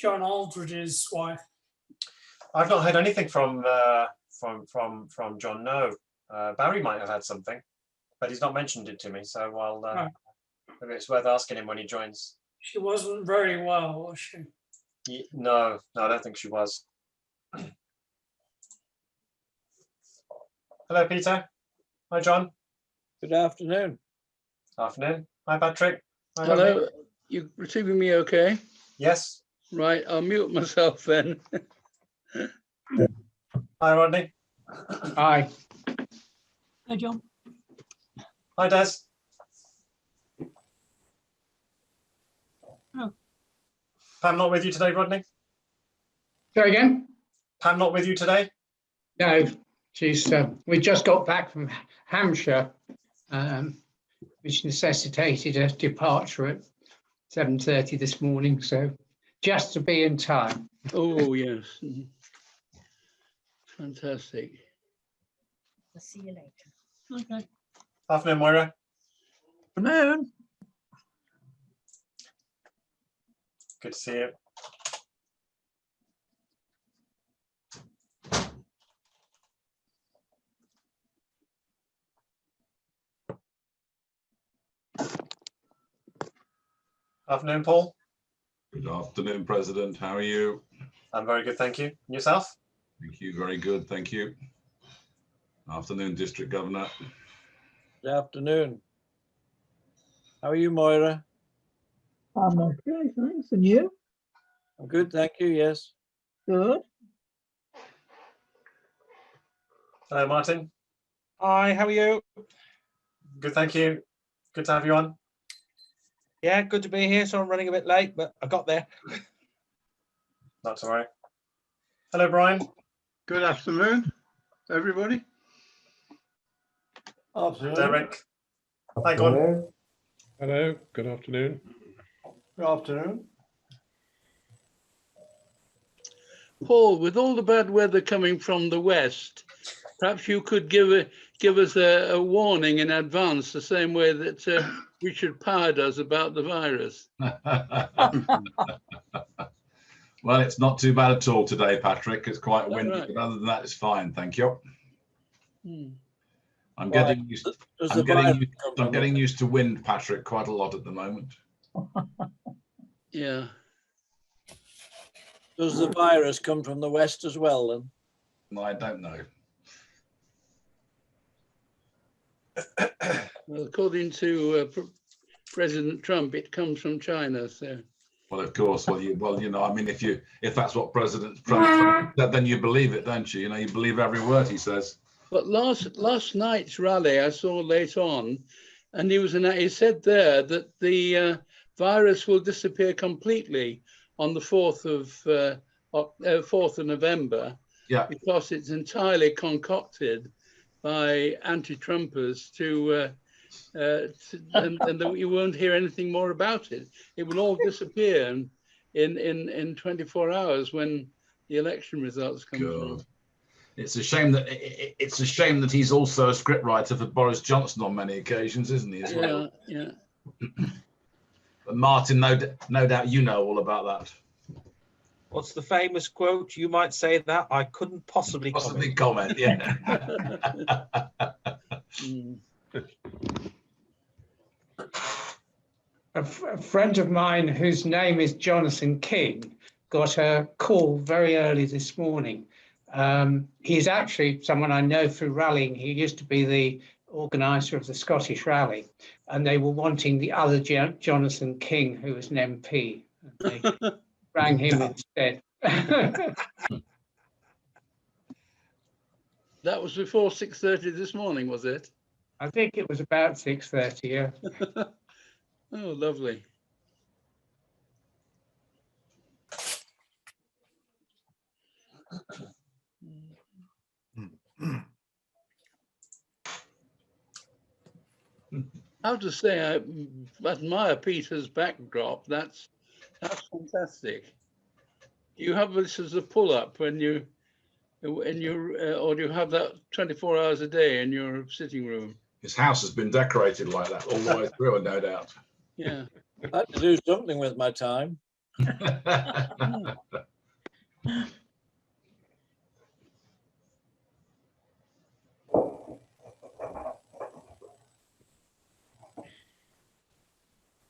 John Aldridge's wife? I've not heard anything from John. No, Barry might have had something, but he's not mentioned it to me. So maybe it's worth asking him when he joins. She wasn't very well, was she? No, I don't think she was. Hello, Peter. Hi, John. Good afternoon. Afternoon. Hi, Patrick. Hi, Hello. Rodney. You receiving me okay? Yes. Right, I'll mute myself then. Hi, Rodney. Hi. Hi, John. Hi, Des. Oh. Pam not with you today, Rodney? Say again? Pam not with you today? No, she's. We just got back from Hampshire, which necessitated a departure at 7:30 this morning. So just to be in time. Oh, yes. Fantastic. I'll see you later. Okay. Afternoon, Moira. Afternoon. Good to see you. Afternoon, Paul. Good afternoon, President. How are you? I'm very good, thank you. And yourself? Thank you. Very good. Thank you. Afternoon, District Governor. Good afternoon. How are you, Moira? I'm okay, thanks. And you? I'm good, thank you. Yes. Good. Hello, Martin. Hi, how are you? Good, thank you. Good to have you on. Yeah, good to be here. So I'm running a bit late, but I got there. Not to worry. Hello, Brian. Good afternoon, everybody. Afternoon. Derek. Hi, Gordon. Hello, good afternoon. Good afternoon. Paul, with all the bad weather coming from the west, perhaps you could give us a warning in advance, the same way that Richard Power does about the virus. Well, it's not too bad at all today, Patrick. It's quite windy, right? but other than that, it's fine. Thank you. Hmm. I'm Right. getting used. Does I'm the getting virus used. come I'm from getting used to wind, Patrick, quite a lot at the moment. Yeah. Does the virus come from the west as well? Then I don't know. Well, according to President Trump, it comes from China. So. Well, of course. Well, you know, I mean, if that's what President Trump said, then you believe it, don't you? You know, you believe every word he says. But last night's rally I saw late on, and he said there that the virus will disappear completely on the 4th of November. Yeah. Because it's entirely concocted by anti-Trumpers and that you won't hear anything more about it. It will all disappear in 24 hours when the election results come through. It's a shame that he's also a scriptwriter for Boris Johnson on many occasions, isn't he? As well? Yeah. But Martin, no doubt you know all about that. What's the famous quote? You might say that I couldn't possibly comment. Yeah. A friend of mine whose name is Jonathan King got a call very early this morning. He's actually someone I know through rallying. He used to be the organizer of the Scottish Rally, and they were wanting the other Jonathan King, who was an MP. They rang him instead. That was before 6:30 this morning, was it? I think it was about 6:30, yeah. Oh, lovely. I have to say, I admire Peter's backdrop. That's fantastic. Do you have this as a pull-up or do you have that 24 hours a day in your sitting room? His house has been decorated like that all the way through, no doubt. Yeah. I had to do something with my time.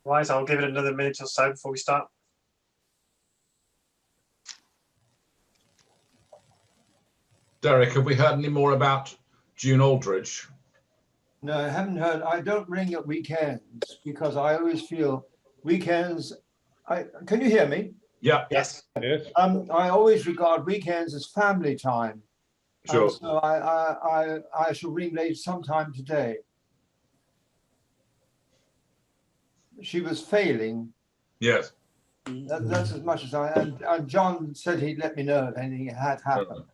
Right, I'll give it another minute or so before we start. Derek, have we heard any more about June Aldridge? No, I haven't heard. I don't ring at weekends because I always feel weekends. Can you hear me? Yeah, Yes. Yes. I always regard weekends as family time. sure. So I shall ring late sometime today. She was failing. Yes. That's as much as and John said he'd let me know if anything had happened.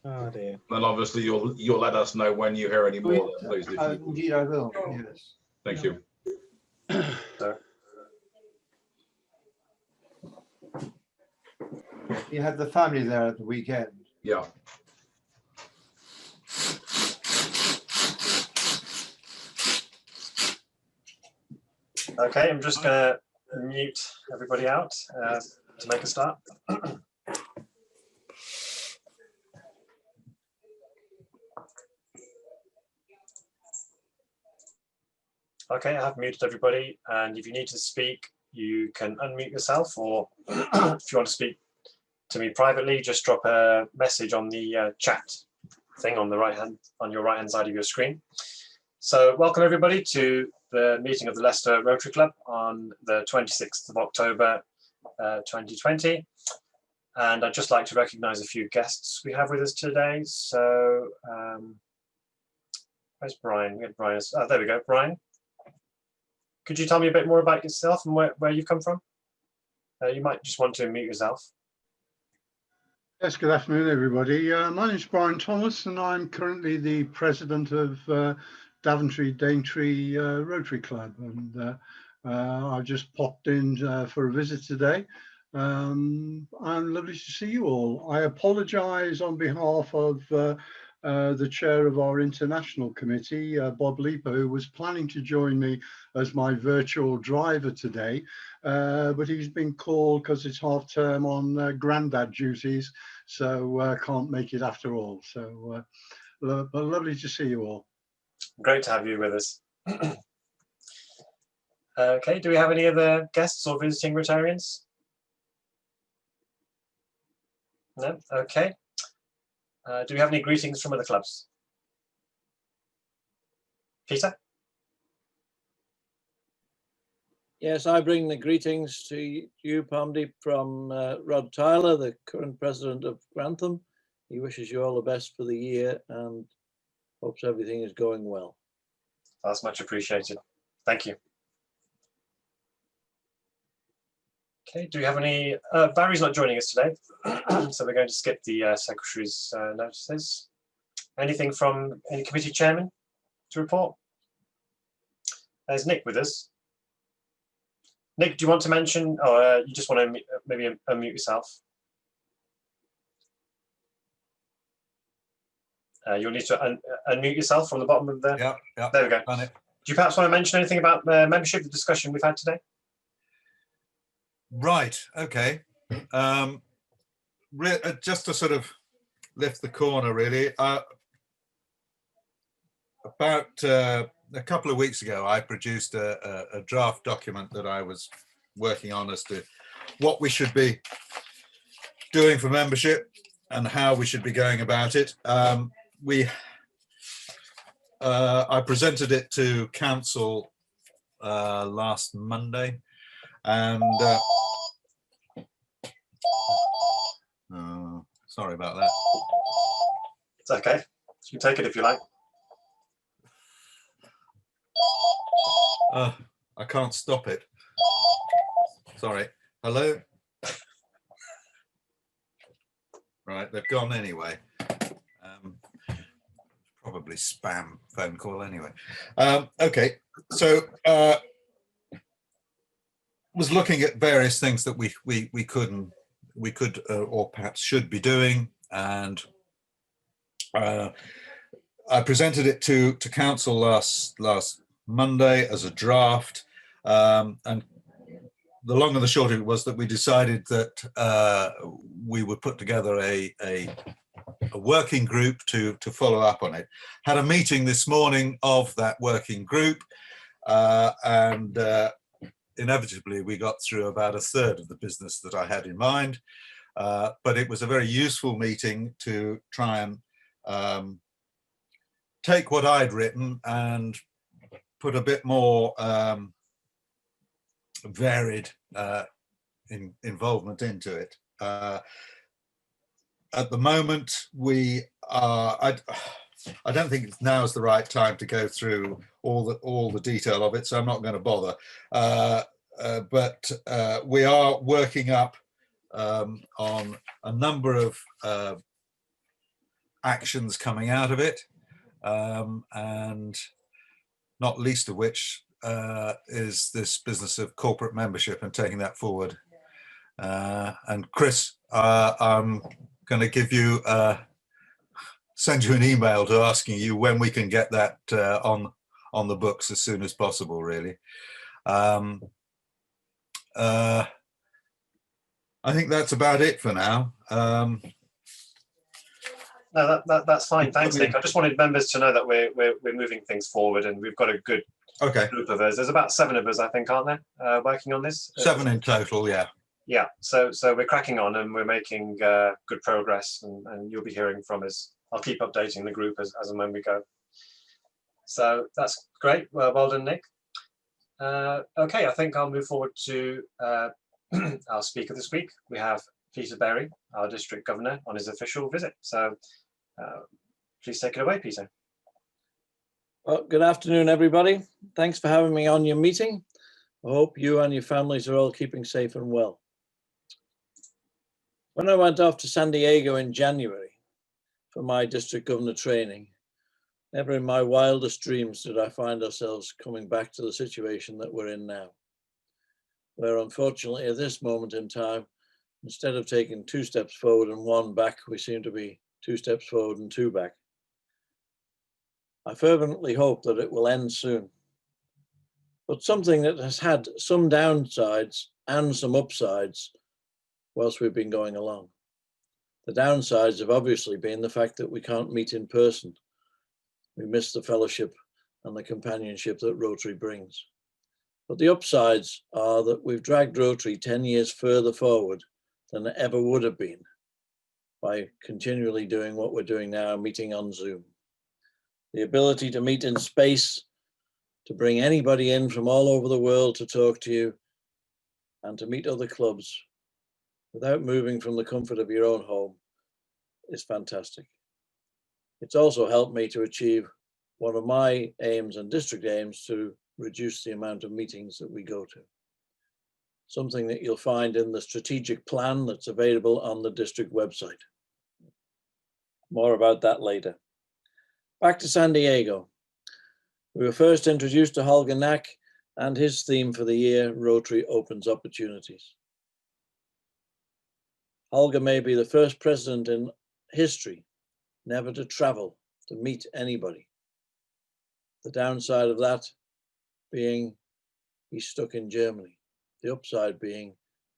Oh dear. And obviously you'll let us know when you hear any more, please. If you, Indeed, I will. Yes. thank you. You had the family there at the weekend. Yeah. Okay, I'm just going to mute everybody out to make a start. Okay, I have muted everybody, and if you need to speak, you can unmute yourself, or if you want to speak to me privately, just drop a message on the chat thing on your right hand side of your screen. So welcome everybody to the meeting of the Leicester Rotary Club on the 26th of October 2020. And I'd just like to recognise a few guests we have with us today. So where's Brian? We had Brian. Oh, there we go, Brian. Could you tell me a bit more about yourself and where you've come from? You might just want to unmute yourself. Yes, good afternoon, everybody. My name is Brian Thomas, and I'm currently the president of Daventry Daintree Rotary Club. And I've just popped in for a visit today. And lovely to see you all. I apologise on behalf of the chair of our international committee, Bob Leeper, who was planning to join me as my virtual driver today, but he's been called because it's half term on grandad duties, so can't make it after all. So, but lovely to see you all. Great to have you with us. Okay, do we have any other guests or visiting Rotarians? No, okay. Do we have any greetings from other clubs? Peter? Yes, I bring the greetings to you, Parmdeep, from Rod Tyler, the current president of Grantham. He wishes you all the best for the year and hopes everything is going well. That's much appreciated. Thank you. Okay, do we have any? Barry's not joining us today, so we're going to skip the secretary's notices. Anything from any committee chairman to report? There's Nick with us. Nick, do you want to mention, or you just want to maybe unmute yourself? You'll need to unmute yourself from the bottom of the. Yeah. There we go. Do you perhaps want to mention anything about the membership, the discussion we've had today? Right. Okay. Just to sort of lift the corner, really. About a couple of weeks ago, I produced a draft document that I was working on as to what we should be doing for membership and how we should be going about it. I presented it to council last Monday, and sorry about that. It's okay. You can take it if you like. I can't stop it. Sorry. Hello? Right, they've gone anyway. Probably spam phone call anyway. Okay, so was looking at various things that we could or perhaps should be doing, and I presented it to council last Monday as a draft, and the long and the short of it was that we decided that we would put together a working group to follow up on it. Had a meeting this morning of that working group, and inevitably we got through about a third of the business that I had in mind. But it was a very useful meeting to try and take what I'd written and put a bit more varied involvement into it. At the moment, we are. I don't think now is the right time to go through all the detail of it, so I'm not going to bother. But we are working up on a number of actions coming out of it, and not least of which is this business of corporate membership and taking that forward. And Chris, I'm going to give you send you an email to asking you when we can get that on the books as soon as possible, really. I think that's about it for now. No, that's fine. Thanks, Nick. I just wanted members to know that we're moving things forward, and we've got a good group of us. There's about 7 of us, I think, aren't there, working on this? 7 in total, yeah. Yeah. So we're cracking on, and we're making good progress, and you'll be hearing from us. I'll keep updating the group as and when we go. So that's great. Well done, Nick. Okay, I think I'll move forward to our speaker this week. We have Peter Berry, our district governor, on his official visit. So please take it away, Peter. Well, good afternoon, everybody. Thanks for having me on your meeting. I hope you and your families are all keeping safe and well. When I went off to San Diego in January for my district governor training, never in my wildest dreams did I find ourselves coming back to the situation that we're in now, where unfortunately at this moment in time, instead of taking 2 steps forward and 1 back, we seem to be 2 steps forward and 2 back. I fervently hope that it will end soon. But something that has had some downsides and some upsides whilst we've been going along. The downsides have obviously been the fact that we can't meet in person. We miss the fellowship and the companionship that Rotary brings. But the upsides are that we've dragged Rotary 10 years further forward than it ever would have been by continually doing what we're doing now, meeting on Zoom. The ability to meet in space, to bring anybody in from all over the world to talk to you and to meet other clubs without moving from the comfort of your own home is fantastic. It's also helped me to achieve one of my aims and district aims to reduce the amount of meetings that we go to. Something that you'll find in the strategic plan that's available on the district website. More about that later. Back to San Diego. We were first introduced to Holger Knack and his theme for the year, Rotary Opens Opportunities. Holger may be the first president in history never to travel to meet anybody. The downside of that being he's stuck in Germany. The upside being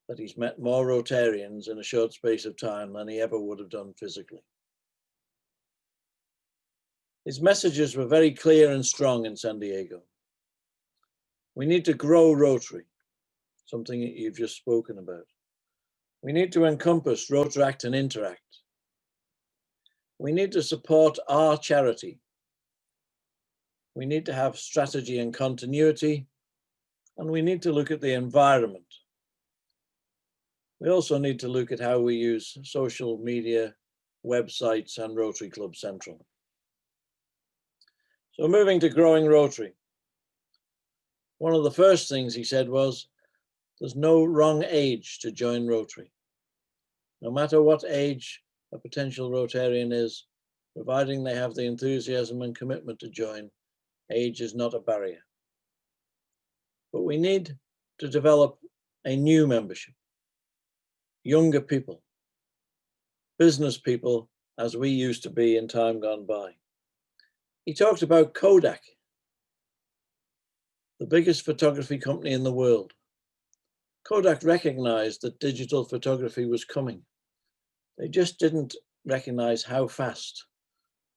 that he's met more Rotarians in a short space of time than he ever would have done physically. His messages were very clear and strong in San Diego. We need to grow Rotary, something that you've just spoken about. We need to encompass Rotaract and Interact. We need to support our charity. We need to have strategy and continuity, and we need to look at the environment. We also need to look at how we use social media, websites, and Rotary Club Central. So moving to growing Rotary. One of the first things he said was, there's no wrong age to join Rotary. No matter what age a potential Rotarian is, providing they have the enthusiasm and commitment to join, age is not a barrier. But we need to develop a new membership, younger people, business people, as we used to be in time gone by. He talked about Kodak, the biggest photography company in the world. Kodak recognized that digital photography was coming. They just didn't recognize how fast.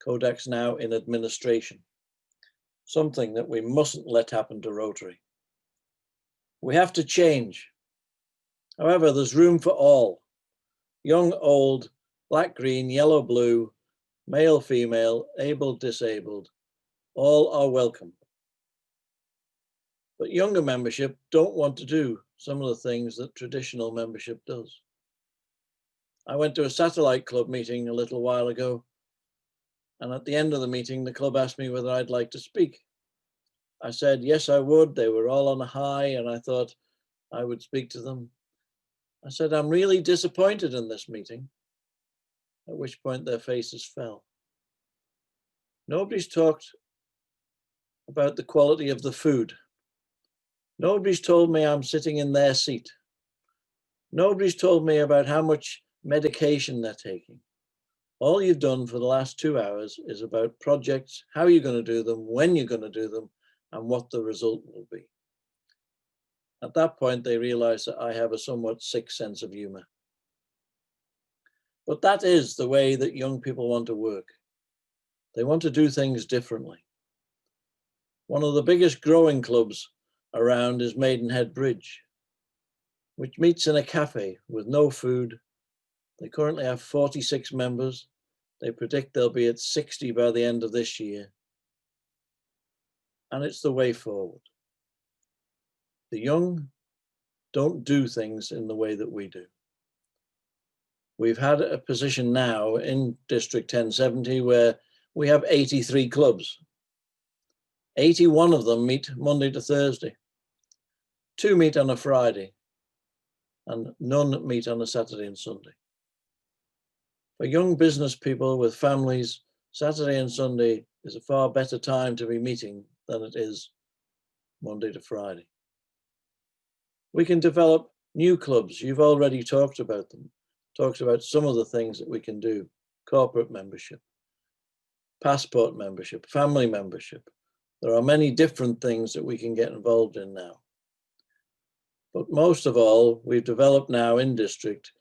Kodak's now in administration, something that we mustn't let happen to Rotary. We have to change. However, there's room for all. Young, old, black, green, yellow, blue, male, female, able, disabled, all are welcome. But younger membership don't want to do some of the things that traditional membership does. I went to a satellite club meeting a little while ago, and at the end of the meeting, the club asked me whether I'd like to speak. I said, yes, I would. They were all on a high, and I thought I would speak to them. I said, I'm really disappointed in this meeting, at which point their faces fell. Nobody's talked about the quality of the food. Nobody's told me I'm sitting in their seat. Nobody's told me about how much medication they're taking. All you've done for the last 2 hours is about projects, how you're going to do them, when you're going to do them, and what the result will be. At that point, they realized that I have a somewhat sick sense of humor. But that is the way that young people want to work. They want to do things differently. One of the biggest growing clubs around is Maidenhead Bridge, which meets in a cafe with no food. They currently have 46 members. They predict they'll be at 60 by the end of this year. And it's the way forward. The young don't do things in the way that we do. We've had a position now in District 1070 where we have 83 clubs. 81 of them meet Monday to Thursday. 2 meet on a Friday, and none meet on a Saturday and Sunday. For young business people with families, Saturday and Sunday is a far better time to be meeting than it is Monday to Friday. We can develop new clubs. You've already talked about them, talked about some of the things that we can do. Corporate membership, passport membership, family membership. There are many different things that we can get involved in now. But most of all, we've developed now in district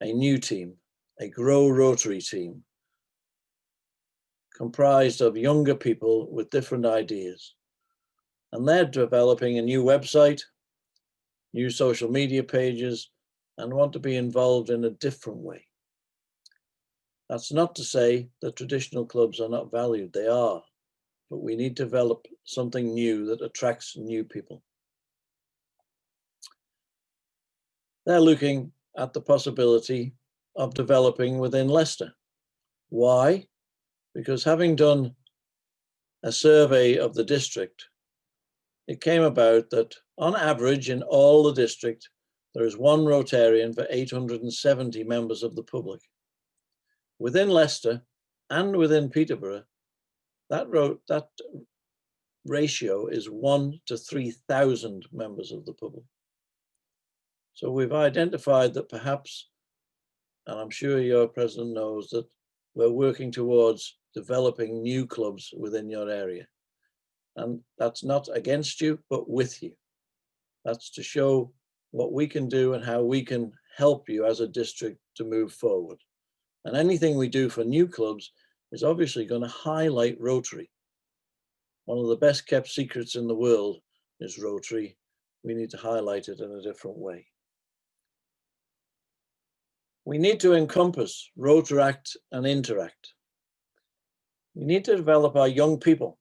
a new team, a Grow Rotary team, comprised of younger people with different ideas. And they're developing a new website, new social media pages, and want to be involved in a different way. That's not to say that traditional clubs are not valued, they are, but we need to develop something new that attracts new people. They're looking at the possibility of developing within Leicester. Why? Because having done a survey of the district, it came about that on average in all the district, there is one Rotarian for 870 members of the public. Within Leicester and within Peterborough, that ratio is 1 to 3,000 members of the public. So we've identified that perhaps, and I'm sure your president knows, that we're working towards developing new clubs within your area. And that's not against you, but with you. That's to show what we can do and how we can help you as a district to move forward. And anything we do for new clubs is obviously going to highlight Rotary. One of the best kept secrets in the world is Rotary. We need to highlight it in a different way. We need to encompass Rotaract and Interact. We need to develop our young people,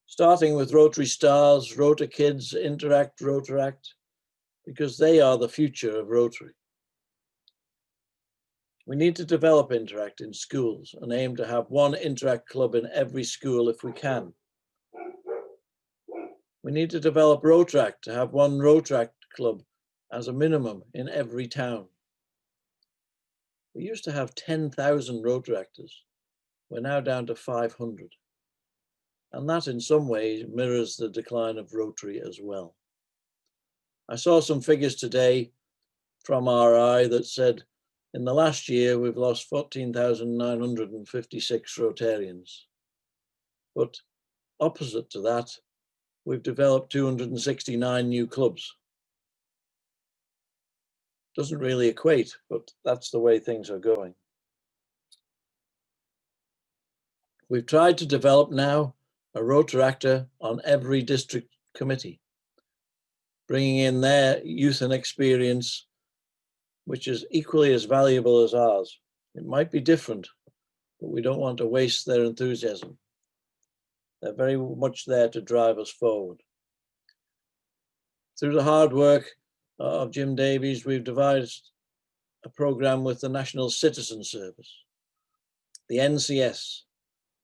starting with Rotary Stars, Rota Kids, Interact, Rotaract, because they are the future of Rotary. We need to develop Interact in schools and aim to have one Interact club in every school if we can. We need to develop Rotaract to have one Rotaract club as a minimum in every town. We used to have 10,000 Rotaractors. We're now down to 500. And that in some ways mirrors the decline of Rotary as well. I saw some figures today from RI that said in the last year, we've lost 14,956 Rotarians. But opposite to that, we've developed 269 new clubs. doesn't really equate, but that's the way things are going. We've tried to develop now a Rotaractor on every district committee, bringing in their youth and experience, which is equally as valuable as ours. It might be different, but we don't want to waste their enthusiasm. They're very much there to drive us forward. Through the hard work of Jim Davies, we've devised a program with the National Citizen Service, the NCS,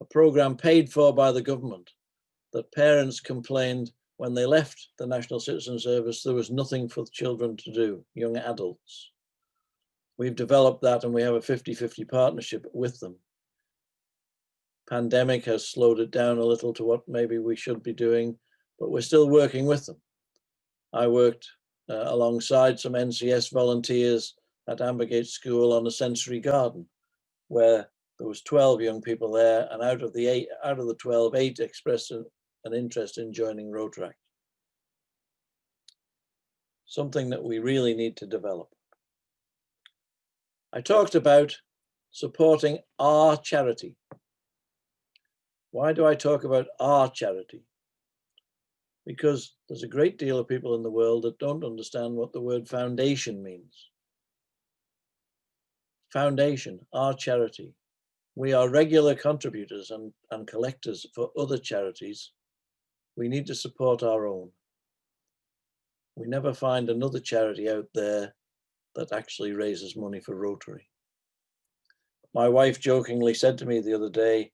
a program paid for by the government that parents complained when they left the National Citizen Service, there was nothing for children to do, young adults. We've developed that and we have a 50-50 partnership with them. Pandemic has slowed it down a little to what maybe we should be doing, but we're still working with them. I worked alongside some NCS volunteers at Ambergate School on a sensory garden, where there was 12 young people there, and out of the 12, 8 expressed an interest in joining Rotaract. Something that we really need to develop. I talked about supporting our charity. Why do I talk about our charity? Because there's a great deal of people in the world that don't understand what the word foundation means. Foundation, our charity. We are regular contributors and collectors for other charities. We need to support our own. We never find another charity out there that actually raises money for Rotary. My wife jokingly said to me the other day,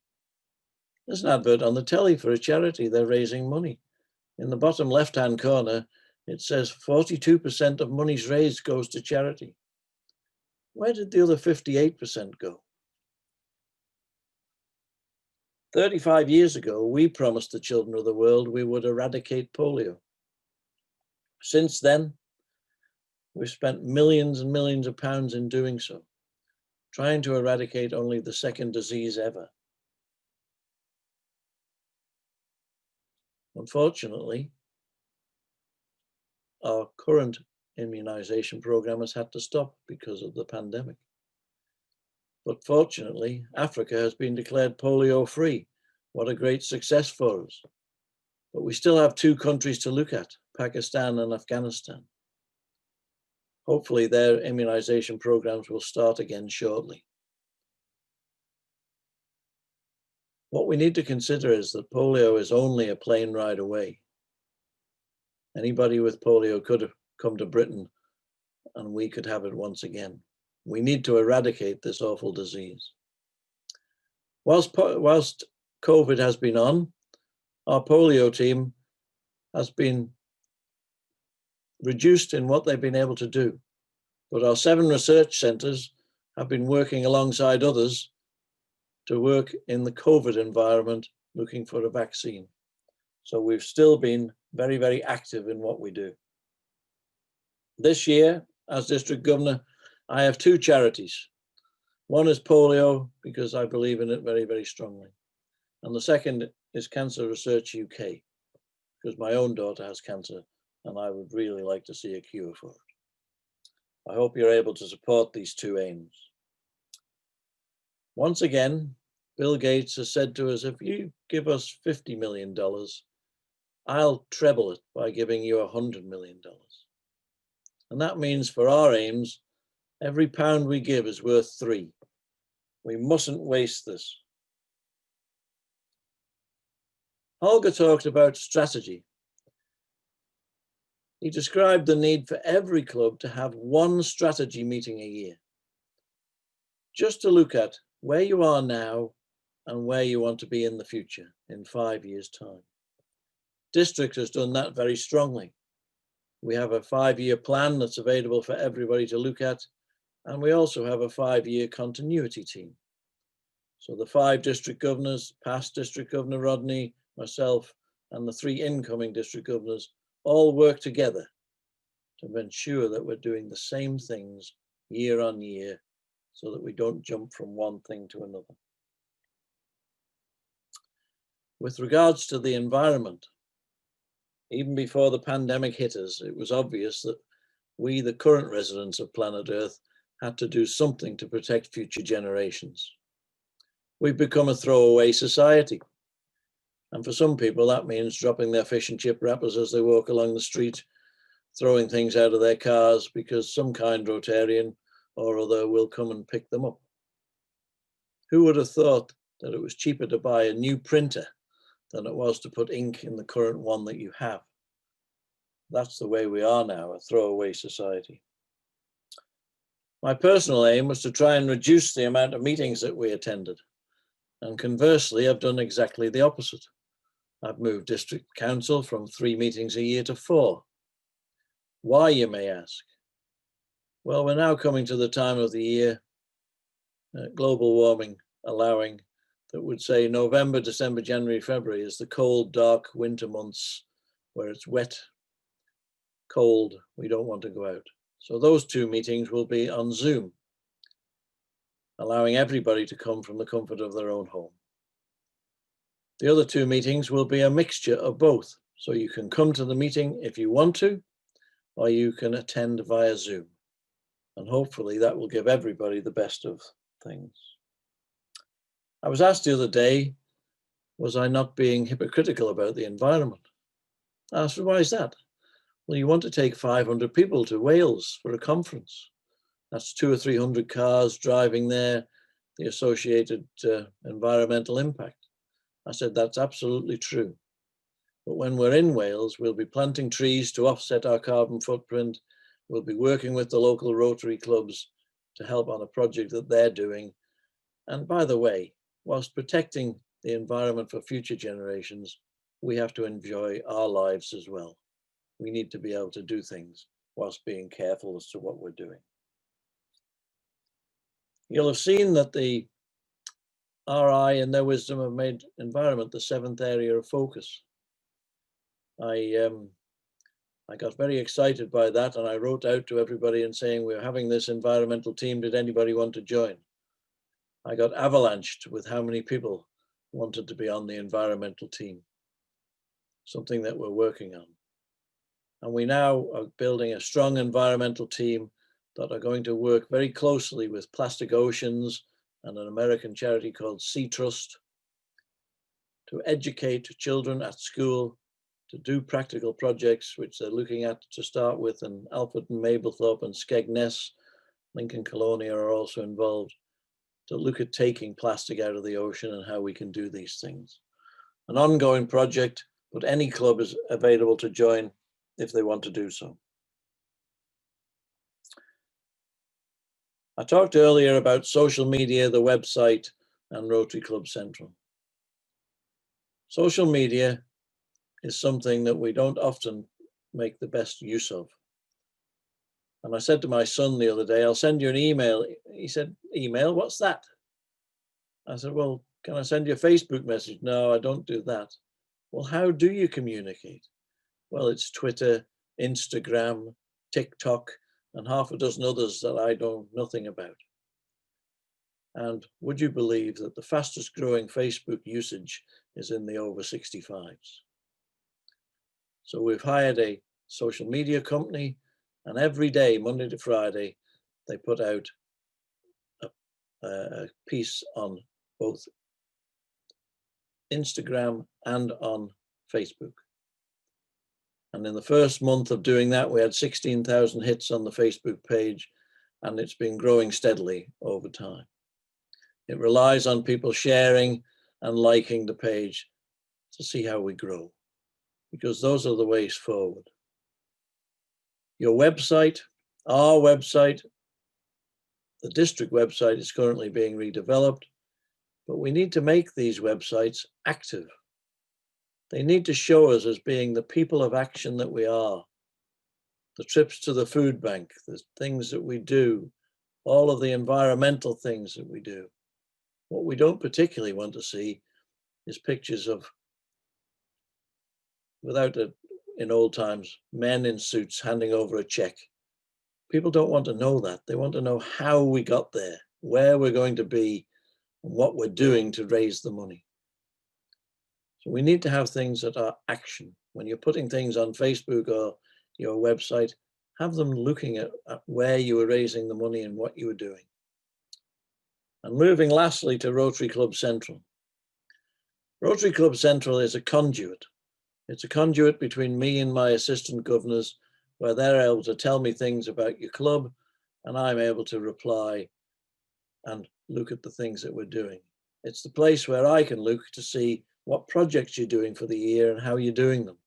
there's an advert on the telly for a charity, they're raising money. In the bottom left-hand corner, it says 42% of monies raised goes to charity. Where did the other 58% go? 35 years ago, we promised the children of the world we would eradicate polio. Since then, we've spent millions and millions of pounds in doing so, trying to eradicate only the second disease ever. Unfortunately, our current immunization program has had to stop because of the pandemic. But fortunately, Africa has been declared polio-free. What a great success for us. But we still have 2 countries to look at, Pakistan and Afghanistan. Hopefully their immunization programs will start again shortly. What we need to consider is that polio is only a plane ride away. Anybody with polio could have come to Britain and we could have it once again. We need to eradicate this awful disease. Whilst COVID has been on, our polio team has been reduced in what they've been able to do. But our 7 research centres have been working alongside others to work in the COVID environment, looking for a vaccine. So we've still been very, very active in what we do. This year, as District Governor, I have 2 charities. One is polio, because I believe in it very, very strongly. And the second is Cancer Research UK, because my own daughter has cancer and I would really like to see a cure for it. I hope you're able to support these 2 aims. Once again, Bill Gates has said to us, if you give us $50 million, I'll treble it by giving you $100 million. And that means for our aims, every pound we give is worth 3. We mustn't waste this. Holger talked about strategy. He described the need for every club to have 1 strategy meeting a year, just to look at where you are now and where you want to be in the future in 5 years' time. District has done that very strongly. We have a 5-year plan that's available for everybody to look at, and we also have a 5-year continuity team. So the 5 district governors, past District Governor Rodney, myself, and the 3 incoming district governors all work together to ensure that we're doing the same things year on year so that we don't jump from one thing to another. With regards to the environment, even before the pandemic hit us, it was obvious that we, the current residents of planet Earth, had to do something to protect future generations. We've become a throwaway society. And for some people, that means dropping their fish and chip wrappers as they walk along the street, throwing things out of their cars because some kind Rotarian or other will come and pick them up. Who would have thought that it was cheaper to buy a new printer than it was to put ink in the current one that you have? That's the way we are now, a throwaway society. My personal aim was to try and reduce the amount of meetings that we attended. And conversely, I've done exactly the opposite. I've moved district council from 3 meetings a year to 4. Why, you may ask? Well, we're now coming to the time of the year, global warming allowing, that would say November, December, January, February is the cold, dark winter months where it's wet, cold, we don't want to go out. So those 2 meetings will be on Zoom, allowing everybody to come from the comfort of their own home. The other 2 meetings will be a mixture of both. So you can come to the meeting if you want to, or you can attend via Zoom. And hopefully that will give everybody the best of things. I was asked the other day, was I not being hypocritical about the environment? I asked, why is that? Well, you want to take 500 people to Wales for a conference. That's 200 or 300 cars driving there, the associated environmental impact. I said, that's absolutely true. But when we're in Wales, we'll be planting trees to offset our carbon footprint. We'll be working with the local Rotary clubs to help on a project that they're doing. And by the way, whilst protecting the environment for future generations, we have to enjoy our lives as well. We need to be able to do things whilst being careful as to what we're doing. You'll have seen that the RI in their wisdom have made environment the 7th area of focus. I got very excited by that, and I wrote out to everybody and saying, we're having this environmental team, did anybody want to join? I got avalanched with how many people wanted to be on the environmental team, something that we're working on. And we now are building a strong environmental team that are going to work very closely with Plastic Oceans and an American charity called Sea Trust to educate children at school, to do practical projects, which they're looking at to start with, and Alfred and Mablethorpe and Skegness, Lincoln Colonia are also involved, to look at taking plastic out of the ocean and how we can do these things. An ongoing project, but any club is available to join if they want to do so. I talked earlier about social media, the website, and Rotary Club Central. Social media is something that we don't often make the best use of. And I said to my son the other day, I'll send you an email. He said, email, what's that? I said, well, can I send you a Facebook message? No, I don't do that. Well, how do you communicate? Well, it's Twitter, Instagram, TikTok, and half a dozen others that I know nothing about. And would you believe that the fastest growing Facebook usage is in the over 65s? So we've hired a social media company, and every day, Monday to Friday, they put out a piece on both Instagram and on Facebook. And in the first month of doing that, we had 16,000 hits on the Facebook page, and it's been growing steadily over time. It relies on people sharing and liking the page to see how we grow, because those are the ways forward. Your website, our website, the district website is currently being redeveloped, but we need to make these websites active. They need to show us as being the people of action that we are. The trips to the food bank, the things that we do, all of the environmental things that we do. What we don't particularly want to see is pictures of, in old times, men in suits handing over a check. People don't want to know that. They want to know how we got there, where we're going to be, and what we're doing to raise the money. So we need to have things that are action. When you're putting things on Facebook or your website, have them looking at where you were raising the money and what you were doing. And moving lastly to Rotary Club Central. Rotary Club Central is a conduit. It's a conduit between me and my assistant governors, where they're able to tell me things about your club and I'm able to reply and look at the things that we're doing. It's the place where I can look to see what projects you're doing for the year and how you're doing them,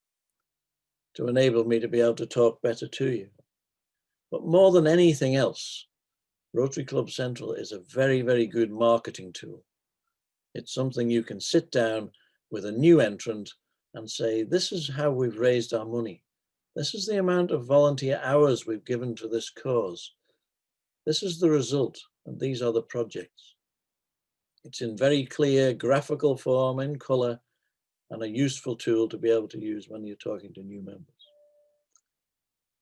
to enable me to be able to talk better to you. But more than anything else, Rotary Club Central is a very, very good marketing tool. It's something you can sit down with a new entrant and say, this is how we've raised our money. This is the amount of volunteer hours we've given to this cause. This is the result, and these are the projects. It's in very clear graphical form, in color, and a useful tool to be able to use when you're talking to new members.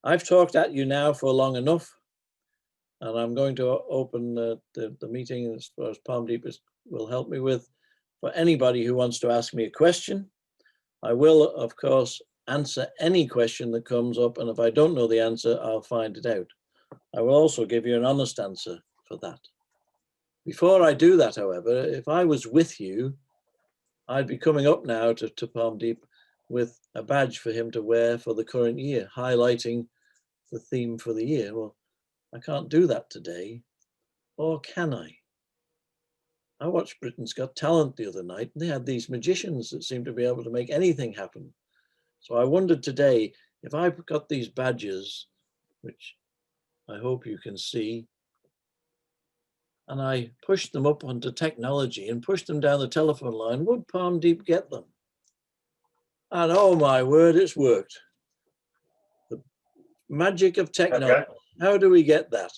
I've talked at you now for long enough, and I'm going to open the meeting as far as Parmdeep will help me with, for anybody who wants to ask me a question. I will, of course, answer any question that comes up, and if I don't know the answer, I'll find it out. I will also give you an honest answer for that. Before I do that, however, if I was with you, I'd be coming up now to Parmdeep with a badge for him to wear for the current year, highlighting the theme for the year. Well, I can't do that today, or can I? I watched Britain's Got Talent the other night, and they had these magicians that seemed to be able to make anything happen. So I wondered today, if I've got these badges, which I hope you can see, and I pushed them up onto technology and pushed them down the telephone line, would Parmdeep get them? And oh my word, it's worked. The magic of technology. Okay. How do we get that?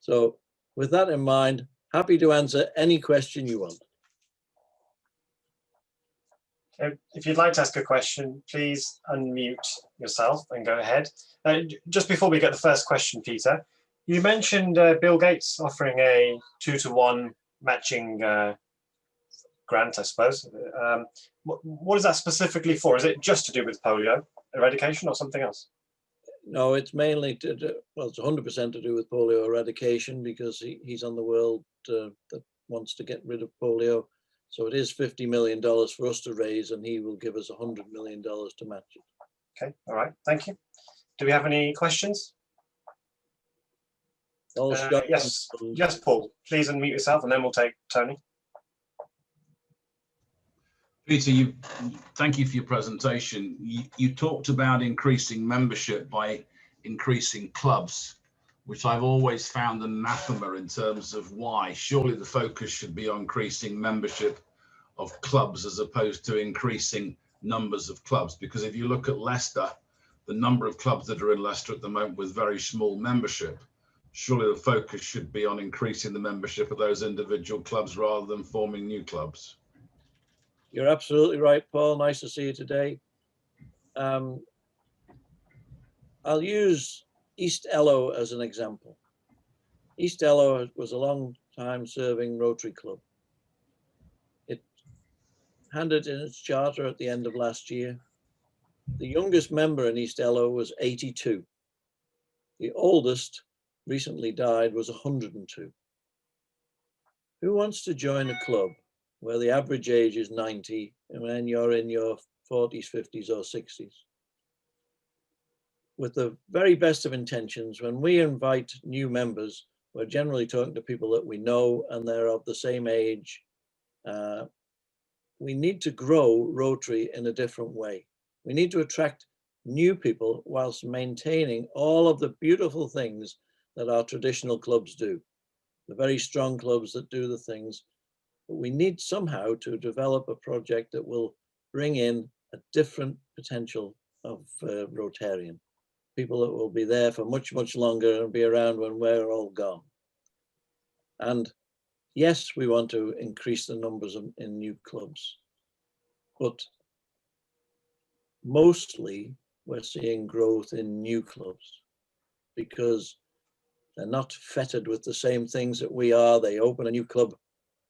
So with that in mind, happy to answer any question you want. If you'd like to ask a question, please unmute yourself and go ahead. Just before we get the first question, Peter, you mentioned Bill Gates offering a 2-to-1 matching grant, I suppose. What is that specifically for? Is it just to do with polio eradication or something else? No, it's mainly to do, well, it's 100% to do with polio eradication, because he's on the world that wants to get rid of polio. So it is $50 million for us to raise, and he will give us $100 million to match it. Okay, all right, thank you. Do we have any questions? Yes, yes, Paul, please unmute yourself, and then we'll take Tony. Peter, thank you for your presentation. You talked about increasing membership by increasing clubs, which I've always found anathema in terms of why. Surely the focus should be on increasing membership of clubs as opposed to increasing numbers of clubs. Because if you look at Leicester, the number of clubs that are in Leicester at the moment with very small membership, surely the focus should be on increasing the membership of those individual clubs rather than forming new clubs. You're absolutely right, Paul. Nice to see you today. I'll use East Ello as an example. East Ello was a long time serving Rotary Club. It handed in its charter at the end of last year. The youngest member in East Ello was 82. The oldest, recently died, was 102. Who wants to join a club where the average age is 90 and when you're in your 40s, 50s or 60s? With the very best of intentions, when we invite new members, we're generally talking to people that we know and they're of the same age. We need to grow Rotary in a different way. We need to attract new people whilst maintaining all of the beautiful things that our traditional clubs do, the very strong clubs that do the things. But we need somehow to develop a project that will bring in a different potential of Rotarian, people that will be there for much, much longer and be around when we're all gone. And yes, we want to increase the numbers in new clubs, but mostly we're seeing growth in new clubs because they're not fettered with the same things that we are. They open a new club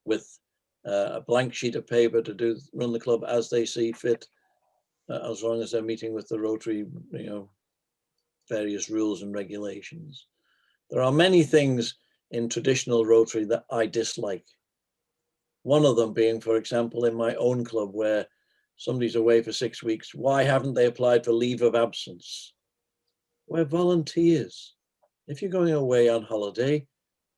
with a blank sheet of paper to run the club as they see fit, as long as they're meeting with the Rotary, various rules and regulations. There are many things in traditional Rotary that I dislike. One of them being, for example, in my own club where somebody's away for 6 weeks, why haven't they applied for leave of absence? We're volunteers. If you're going away on holiday,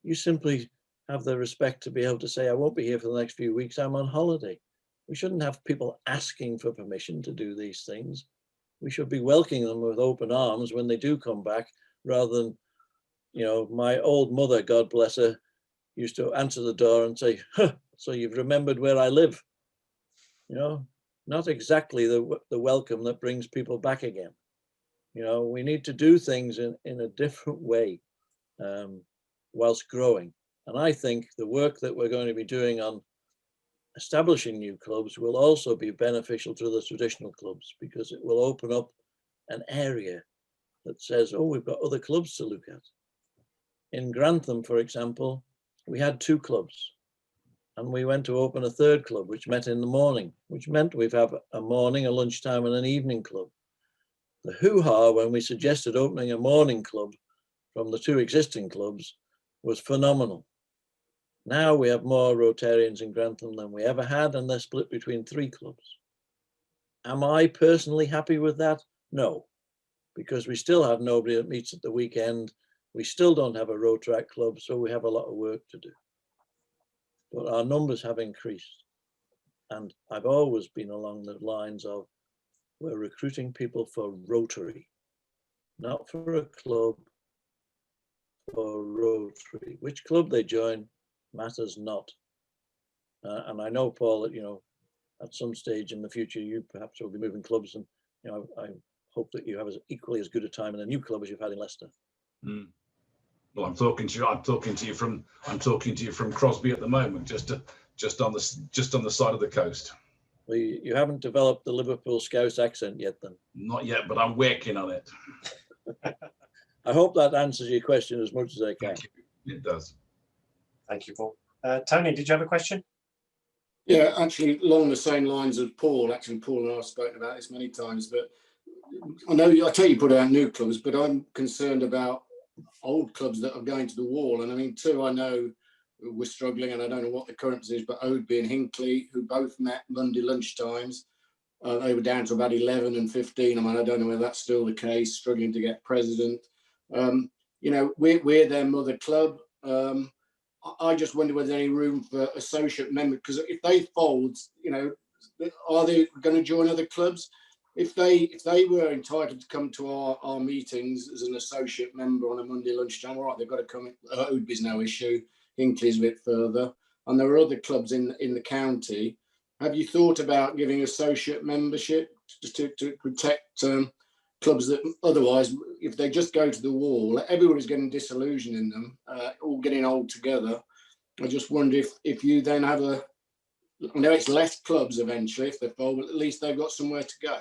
you simply have the respect to be able to say, I won't be here for the next few weeks, I'm on holiday. We shouldn't have people asking for permission to do these things. We should be welcoming them with open arms when they do come back, rather than, you know, my old mother, God bless her, used to answer the door and say, huh, so you've remembered where I live. You know, not exactly the welcome that brings people back again. You know, we need to do things in a different way whilst growing. And I think the work that we're going to be doing on establishing new clubs will also be beneficial to the traditional clubs, because it will open up an area that says, oh, we've got other clubs to look at. In Grantham, for example, we had 2 clubs, and we went to open a 3rd club, which met in the morning, which meant we'd have a morning, a lunchtime, and an evening club. The hoo-ha when we suggested opening a morning club from the 2 existing clubs was phenomenal. Now we have more Rotarians in Grantham than we ever had, and they're split between 3 clubs. Am I personally happy with that? No, because we still have nobody that meets at the weekend. We still don't have a Rotaract club, so we have a lot of work to do. But our numbers have increased. And I've always been along the lines of, we're recruiting people for Rotary, not for a club, for Rotary. Which club they join matters not. And I know, Paul, that, you know, at some stage in the future, you perhaps will be moving clubs, and, you know, I hope that you have equally as good a time in a new club as you've had in Leicester. Mm. Well, I'm talking to you from Crosby at the moment, just on the side of the coast. Well, you haven't developed the Liverpool Scouse accent yet, then? Not yet, but I'm working on it. I hope that answers your question as much as I can. Thank you. It does. Thank you, Paul. Tony, did you have a question? Yeah, actually, along the same lines as Paul. Actually, Paul and I have spoken about this many times, but I tell you put out new clubs, but I'm concerned about old clubs that are going to the wall. And I mean, 2 I know we're struggling, and I don't know what the current is, but Oadby and Hinckley, who both met Monday lunchtimes, they were down to about 11 and 15. I mean, I don't know whether that's still the case, struggling to get president. You know, we're their mother club. I just wonder whether there's any room for associate members, because if they fold, you know, are they going to join other clubs? If they were entitled to come to our meetings as an associate member on a Monday lunchtime, all right, they've got to come. Oadby's no issue. Hinckley's a bit further, and there are other clubs in the county. Have you thought about giving associate membership just to protect clubs that otherwise, if they just go to the wall, everybody's getting disillusioned in them, all getting old together? I just wonder if you then have I know it's less clubs eventually if they fold, but at least they've got somewhere to go.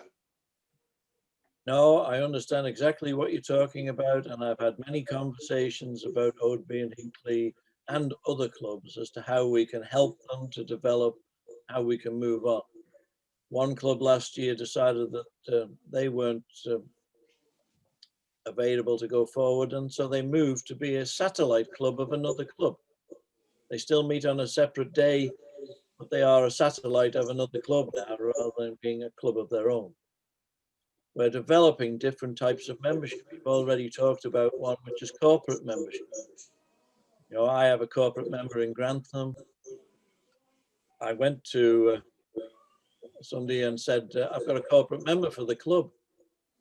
No, I understand exactly what you're talking about, and I've had many conversations about Oadby and Hinckley and other clubs as to how we can help them to develop, how we can move on. One club last year decided that they weren't available to go forward, and so they moved to be a satellite club of another club. They still meet on a separate day, but they are a satellite of another club now, rather than being a club of their own. We're developing different types of membership. We've already talked about one, which is corporate membership. You know, I have a corporate member in Grantham. I went to somebody and said, I've got a corporate member for the club.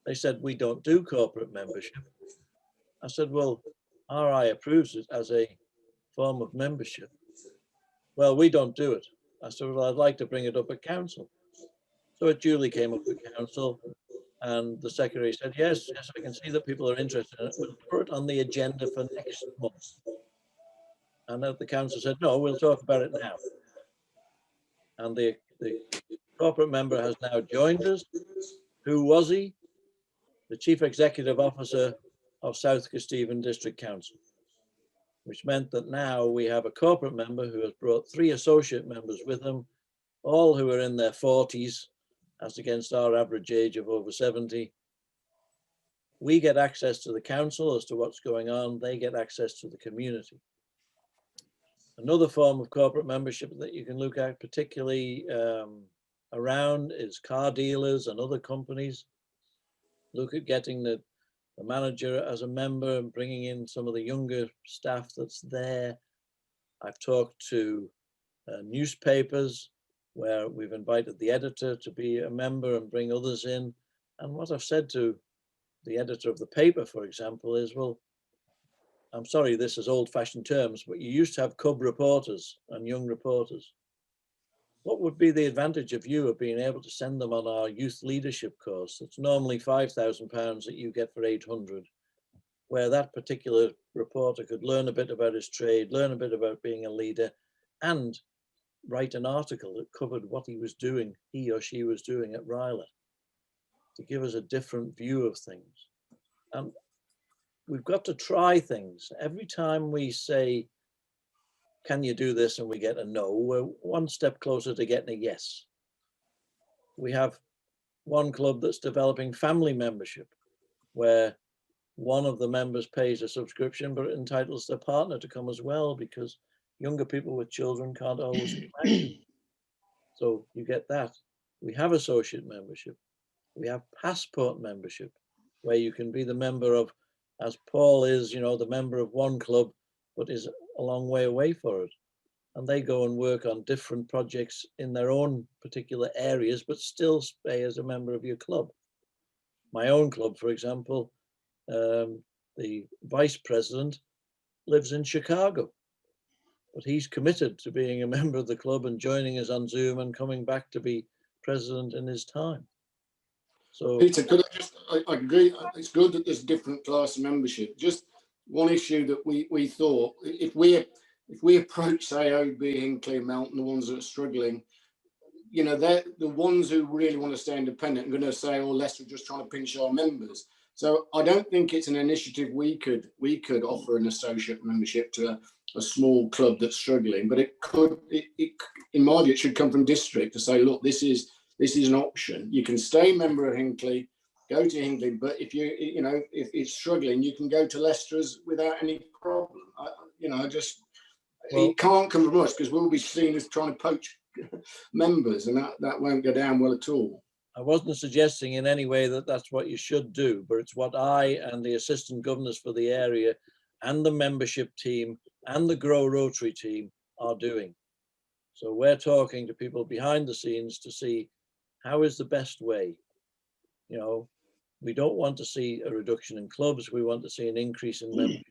They said, we don't do corporate membership. I said, well, RI approves it as a form of membership. Well, we don't do it. I said, well, I'd like to bring it up at council. So it duly came up at council, and the secretary said, yes, I can see that people are interested in it. We'll put it on the agenda for next month. And the council said, no, we'll talk about it now. And the corporate member has now joined us. Who was he? The Chief Executive Officer of South Kesteven District Council, which meant that now we have a corporate member who has brought 3 associate members with him, all who are in their 40s, as against our average age of over 70. We get access to the council as to what's going on. They get access to the community. Another form of corporate membership that you can look at, particularly around, is car dealers and other companies. Look at getting the manager as a member and bringing in some of the younger staff that's there. I've talked to newspapers where we've invited the editor to be a member and bring others in. And what I've said to the editor of the paper, for example, is, well, I'm sorry, this is old-fashioned terms, but you used to have cub reporters and young reporters. What would be the advantage of you of being able to send them on our youth leadership course? It's normally £5,000 that you get for 800, where that particular reporter could learn a bit about his trade, learn a bit about being a leader, and write an article that covered what he was doing, he or she was doing at Ryla, to give us a different view of things. And we've got to try things. Every time we say, can you do this? And we get a no, we're one step closer to getting a yes. We have one club that's developing family membership, where one of the members pays a subscription, but it entitles their partner to come as well, because younger people with children can't always come out. So you get that. We have associate membership. We have passport membership, where you can be the member of, as Paul is, you know, the member of one club, but is a long way away for it. And they go and work on different projects in their own particular areas, but still stay as a member of your club. My own club, for example, the vice president lives in Chicago, but he's committed to being a member of the club and joining us on Zoom and coming back to be president in his time. So, Peter, could I just, I agree, it's good that there's different class of membership. Just one issue that we thought, if we approach, say, OB, Hinckley, Melton, the ones that are struggling, you know, they're the ones who really want to stay independent and going to say, oh, Leicester are just trying to pinch our members. So I don't think it's an initiative we could offer an associate membership to a small club that's struggling, but it could, in my view, it should come from district to say, look, this is an option. You can stay member of Hinckley, go to Hinckley, but if if it's struggling, you can go to Leicester's without any problem. It can't come from us, because we'll be seen as trying to poach members, and that won't go down well at all. I wasn't suggesting in any way that that's what you should do, but it's what I and the assistant governors for the area and the membership team and the Grow Rotary team are doing. So we're talking to people behind the scenes to see how is the best way. You know, we don't want to see a reduction in clubs. We want to see an increase in membership.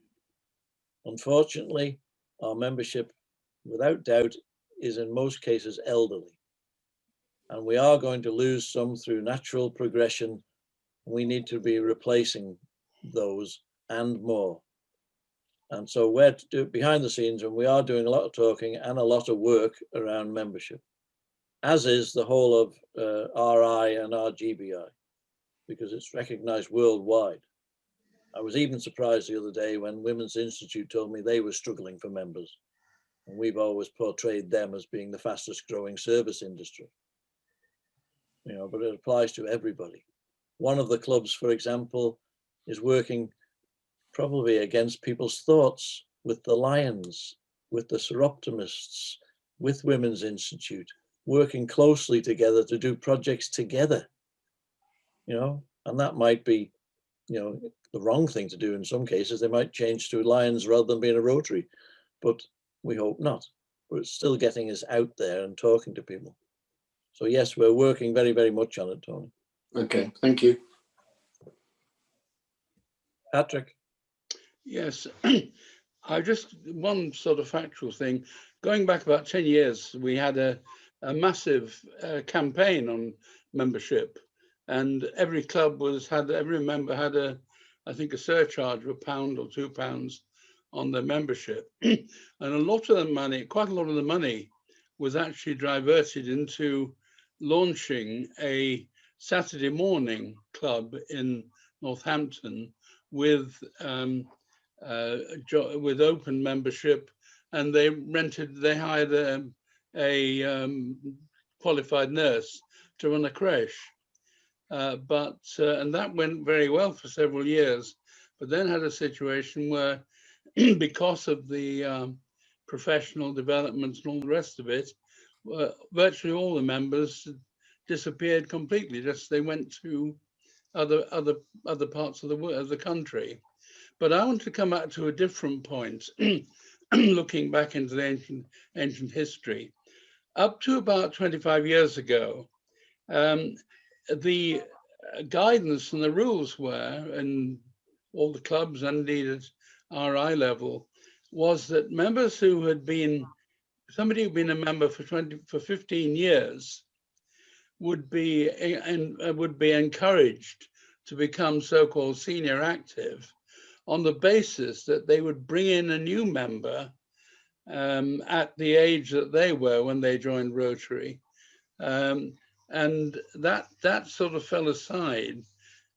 Unfortunately, our membership, without doubt, is in most cases elderly. And we are going to lose some through natural progression. We need to be replacing those and more. And so we're behind the scenes, and we are doing a lot of talking and a lot of work around membership, as is the whole of RI and RGBI, because it's recognized worldwide. I was even surprised the other day when Women's Institute told me they were struggling for members. And we've always portrayed them as being the fastest growing service industry. You know, but it applies to everybody. One of the clubs, for example, is working probably against people's thoughts with the Lions, with the Seroptimists, with Women's Institute, working closely together to do projects together, you know, and that might be, you know, the wrong thing to do in some cases. They might change to Lions rather than being a Rotary, but we hope not. But it's still getting us out there and talking to people. So yes, we're working very, very much on it, Tony. Okay, thank you. Patrick. Yes, I just, one sort of factual thing. Going back about 10 years, we had a massive campaign on membership, and every club every member had I think a surcharge of £1 or £2 on their membership. And a lot of the money, quite a lot of the money, was actually diverted into launching a Saturday morning club in Northampton with open membership, and they hired a qualified nurse to run a creche. And that went very well for several years, but then had a situation where because of the professional developments and all the rest of it, virtually all the members disappeared completely. Just they went to other parts of the country. But I want to come back to a different point, looking back into the ancient history. Up to about 25 years ago, the guidance and the rules were, in all the clubs and indeed at RI level, was that members who had been, somebody who'd been a member for 15 years would be encouraged to become so-called senior active on the basis that they would bring in a new member at the age that they were when they joined Rotary. And that sort of fell aside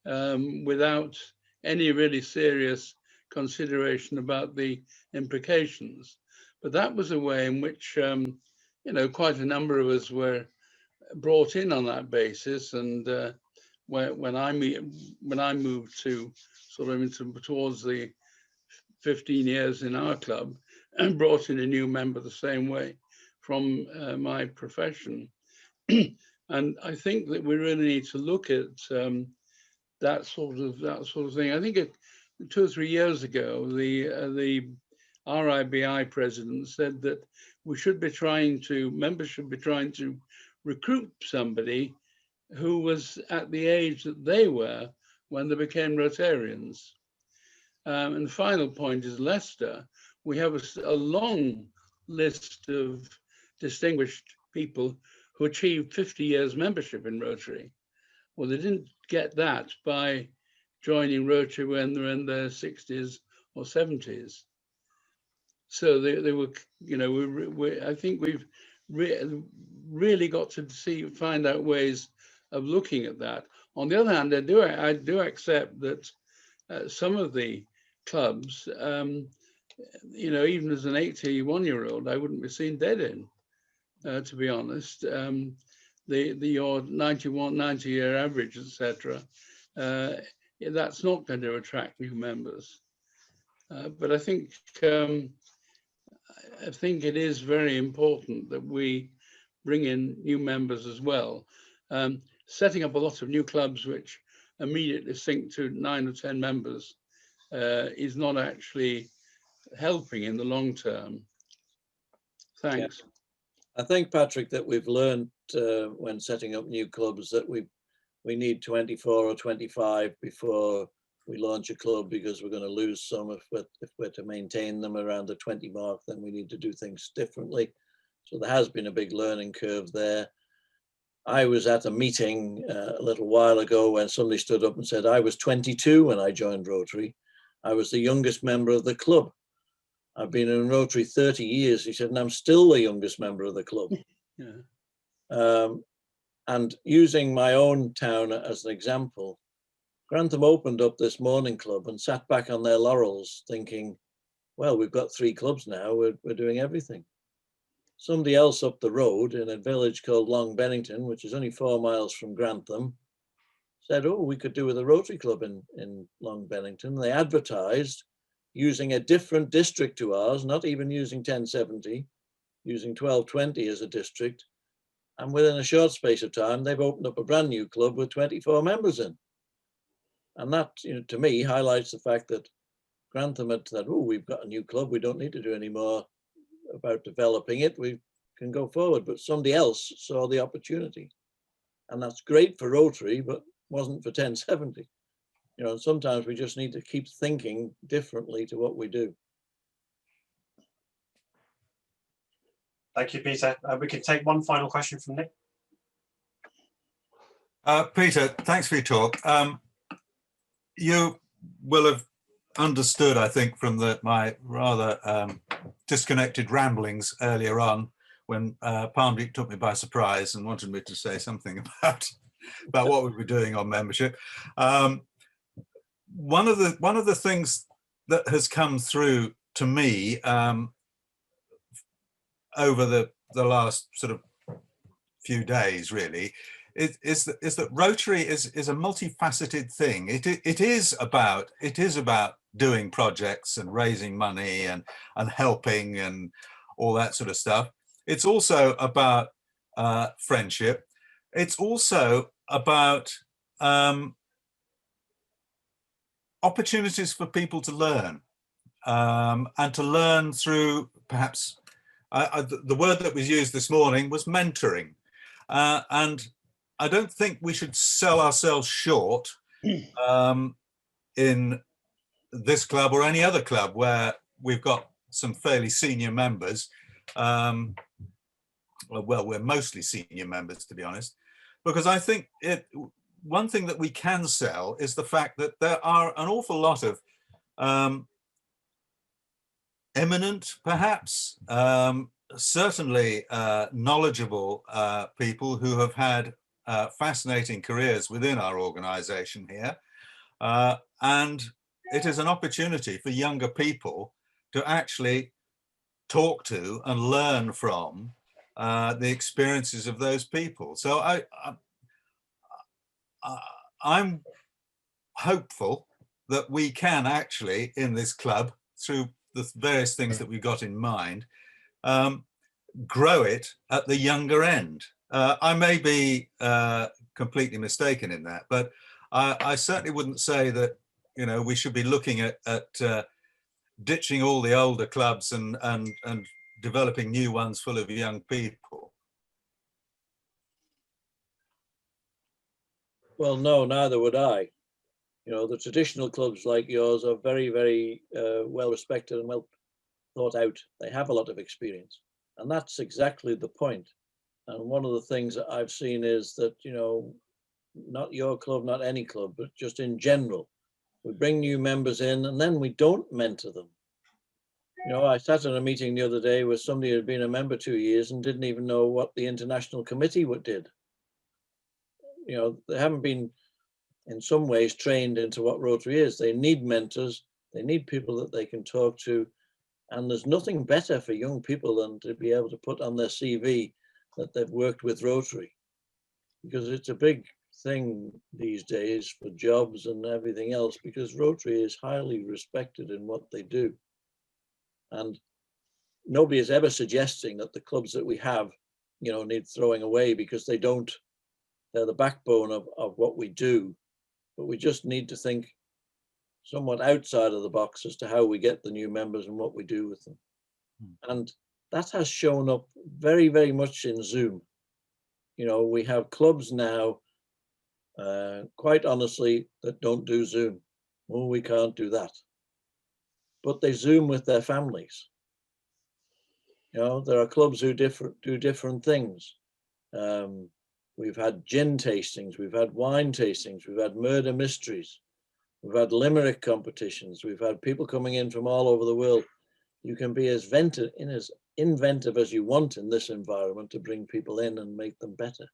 without any really serious consideration about the implications. But that was a way in which, quite a number of us were brought in on that basis. And when I moved to sort of towards the 15 years in our club, and brought in a new member the same way from my profession. And I think that we really need to look at that sort of thing. I think 2 or 3 years ago, the RIBI president said that members should be trying to recruit somebody who was at the age that they were when they became Rotarians. And the final point is Leicester. We have a long list of distinguished people who achieved 50 years membership in Rotary. Well, they didn't get that by joining Rotary when they're in their 60s or 70s. So they were, I think we've really got to find out ways of looking at that. On the other hand, I do accept that some of the clubs, even as an 81-year-old, I wouldn't be seen dead in, to be honest. Your 90-year average, etc., that's not going to attract new members. But I think it is very important that we bring in new members as well. Setting up a lot of new clubs which immediately sink to 9 or 10 members is not actually helping in the long term. Thanks. Yeah. I think, Patrick, that we've learned when setting up new clubs that we need 24 or 25 before we launch a club, because we're going to lose some. If we're to maintain them around the 20 mark, then we need to do things differently. So there has been a big learning curve there. I was at a meeting a little while ago when somebody stood up and said, I was 22 when I joined Rotary. I was the youngest member of the club. I've been in Rotary 30 years, he said, and I'm still the youngest member of the club. Yeah. And using my own town as an example, Grantham opened up this morning club and sat back on their laurels thinking, well, we've got 3 clubs now, we're doing everything. Somebody else up the road in a village called Long Bennington, which is only 4 miles from Grantham, said, oh, we could do with a Rotary club in Long Bennington. They advertised using a different district to ours, not even using 1070, using 1220 as a district. And within a short space of time, they've opened up a brand new club with 24 members in. And that, to me, highlights the fact that Grantham had said, oh, we've got a new club, we don't need to do any more about developing it, we can go forward. But somebody else saw the opportunity. And that's great for Rotary, but wasn't for 1070. Sometimes we just need to keep thinking differently to what we do. Thank you, Peter. We can take one final question from Nick. Peter, thanks for your talk. You will have understood, I think, from my rather disconnected ramblings earlier on when Parmdeep took me by surprise and wanted me to say something about what we were doing on membership. One of the things that has come through to me over the last sort of few days really is that Rotary is a multifaceted thing. It is about doing projects and raising money and helping and all that sort of stuff. It's also about friendship. It's also about opportunities for people to learn, and to learn through perhaps the word that was used this morning was mentoring. And I don't think we should sell ourselves short in this club or any other club where we've got some fairly senior members. Well, we're mostly senior members, to be honest, because I think one thing that we can sell is the fact that there are an awful lot of eminent, perhaps, certainly knowledgeable people who have had fascinating careers within our organization here. And it is an opportunity for younger people to actually talk to and learn from the experiences of those people. So I'm hopeful that we can actually, in this club, through the various things that we've got in mind, grow it at the younger end. I may be completely mistaken in that, but I certainly wouldn't say that, you know, we should be looking at ditching all the older clubs and developing new ones full of young people. Well, no, neither would I. You know, the traditional clubs like yours are very, very well respected and well thought out. They have a lot of experience, and that's exactly the point. And one of the things that I've seen is that, you know, not your club, not any club, but just in general, we bring new members in and then we don't mentor them. You know, I sat in a meeting the other day with somebody who had been a member 2 years and didn't even know what the international committee did. You know, they haven't been in some ways trained into what Rotary is. They need mentors, they need people that they can talk to, and there's nothing better for young people than to be able to put on their CV that they've worked with Rotary, because it's a big thing these days for jobs and everything else, because Rotary is highly respected in what they do. And nobody is ever suggesting that the clubs that we have, you know, need throwing away, because they don't. They're the backbone of what we do. But we just need to think somewhat outside of the box as to how we get the new members and what we do with them. And that has shown up very, very much in Zoom. You know, we have clubs now, quite honestly, that don't do Zoom. Well, we can't do that. But they Zoom with their families. You know, there are clubs who do different things. We've had gin tastings, we've had wine tastings, we've had murder mysteries, we've had limerick competitions, we've had people coming in from all over the world. You can be as inventive as you want in this environment to bring people in and make them better.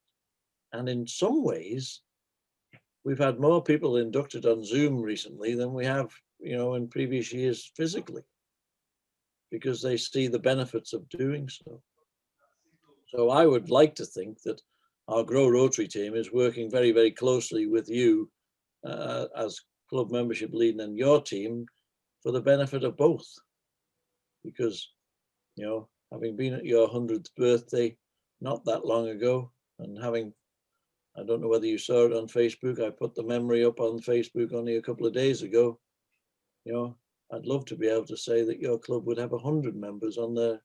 And in some ways, we've had more people inducted on Zoom recently than we have, you know, in previous years physically, because they see the benefits of doing so. So I would like to think that our Grow Rotary team is working very, very closely with you as club membership lead and your team for the benefit of both. Because, you know, having been at your 100th birthday not that long ago, and having, I don't know whether you saw it on Facebook, I put the memory up on Facebook only a couple of days ago. You know, I'd love to be able to say that your club would have 100 members on their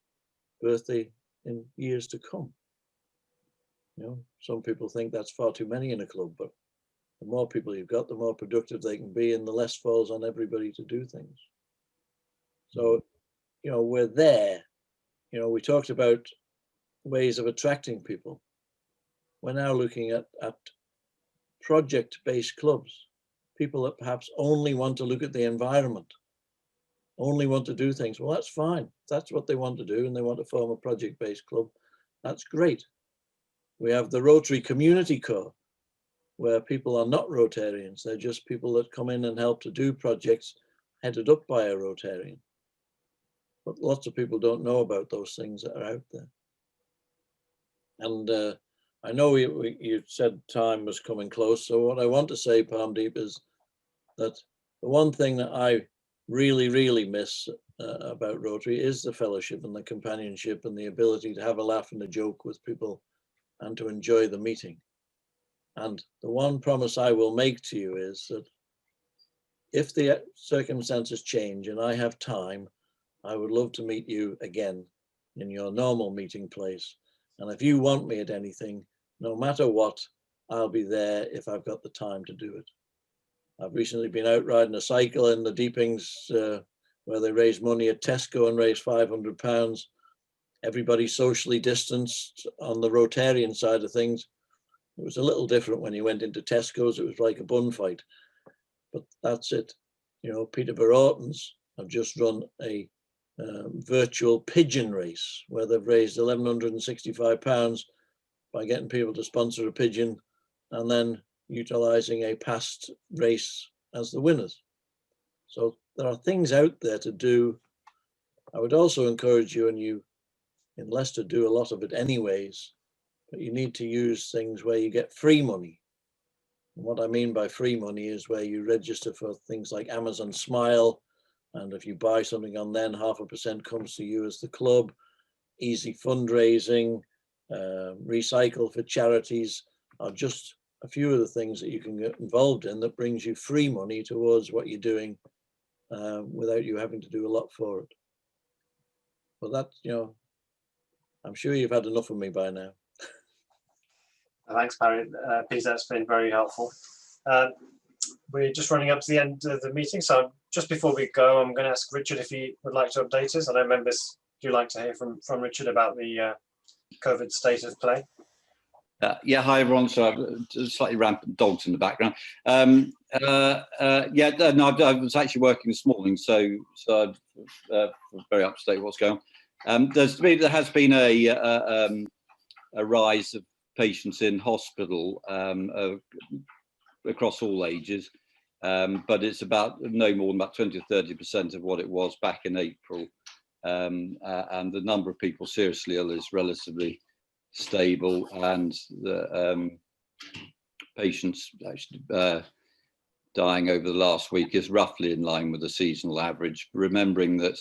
birthday in years to come. You know, some people think that's far too many in a club, but the more people you've got, the more productive they can be, and the less falls on everybody to do things. So, you know, we're there. You know, we talked about ways of attracting people. We're now looking at project-based clubs, people that perhaps only want to look at the environment, only want to do things. Well, that's fine. If that's what they want to do and they want to form a project-based club, that's great. We have the Rotary Community Corps, where people are not Rotarians. They're just people that come in and help to do projects headed up by a Rotarian. But lots of people don't know about those things that are out there. And I know you said time was coming close. So what I want to say, Parmdeep, is that the one thing that I really, really miss about Rotary is the fellowship and the companionship and the ability to have a laugh and a joke with people and to enjoy the meeting. And the one promise I will make to you is that if the circumstances change and I have time, I would love to meet you again in your normal meeting place. And if you want me at anything, no matter what, I'll be there if I've got the time to do it. I've recently been out riding a cycle in the Deepings where they raise money at Tesco and raise £500. Everybody socially distanced on the Rotarian side of things. It was a little different when you went into Tesco's. It was like a bun fight, but that's it. You know, Peterborough Ortons have just run a virtual pigeon race where they've raised £1,165 by getting people to sponsor a pigeon and then utilizing a past race as the winners. So there are things out there to do. I would also encourage you, and you in Leicester do a lot of it anyways, but you need to use things where you get free money. And what I mean by free money is where you register for things like Amazon Smile, and if you buy something on then 0.5% comes to you as the club. Easy fundraising, recycle for charities are just a few of the things that you can get involved in that brings you free money towards what you're doing without you having to do a lot for it. But that, you know, I'm sure you've had enough of me by now. Thanks, Barry. Peter, that's been very helpful. We're just running up to the end of the meeting, so just before we go, I'm going to ask Richard if he would like to update us. I know members do like to hear from Richard about the COVID state of play. Yeah, hi everyone. So I've slightly rampant dogs in the background. No, I was actually working this morning, so I'm very up to date with what's going on. There has been a rise of patients in hospital across all ages, but it's about no more than about 20 or 30% of what it was back in April, and the number of people seriously ill is relatively stable, and the patients actually dying over the last week is roughly in line with the seasonal average, remembering that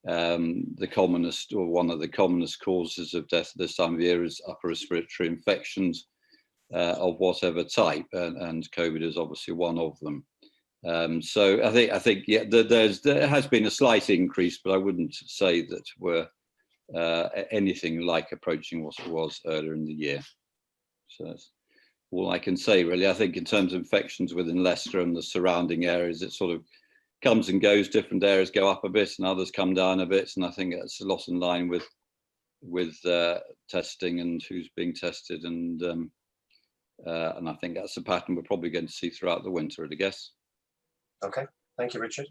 the commonest, or one of the commonest causes of death this time of year is upper respiratory infections of whatever type, and COVID is obviously one of them. So I think yeah, there has been a slight increase, but I wouldn't say that we're anything like approaching what it was earlier in the year. So that's all I can say, really. I think in terms of infections within Leicester and the surrounding areas, it sort of comes and goes. Different areas go up a bit and others come down a bit, and I think that's a lot in line with testing and who's being tested, and I think that's a pattern we're probably going to see throughout the winter, I guess. Okay, thank you, Richard.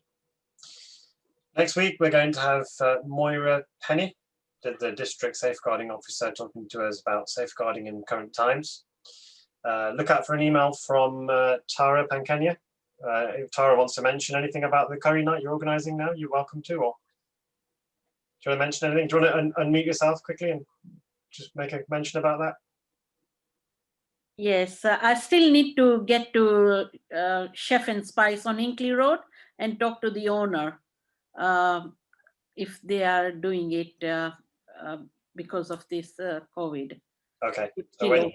Next week we're going to have Moira Penny, the district safeguarding officer, talking to us about safeguarding in current times. Look out for an email from Tara Pankenya. If Tara wants to mention anything about the curry night you're organising now, you're welcome to. Or do you want to mention anything? Do you want to unmute yourself quickly and just make a mention about that? Yes, I still need to get to Chef and Spice on Hinkley Road and talk to the owner if they are doing it because of this COVID. Okay, so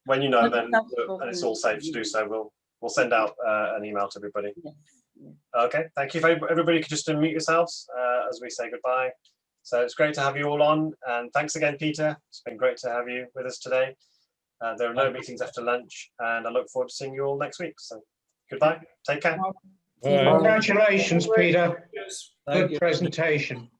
when you know, then and it's all safe to do so, we'll send out an email to everybody. Yes. Okay, thank you. Everybody could just unmute yourselves as we say goodbye. So it's great to have you all on, and thanks again, Peter. It's been great to have you with us today. There are no meetings after lunch, and I look forward to seeing you all next week. So goodbye, take care. Congratulations, Peter. Thank Good presentation.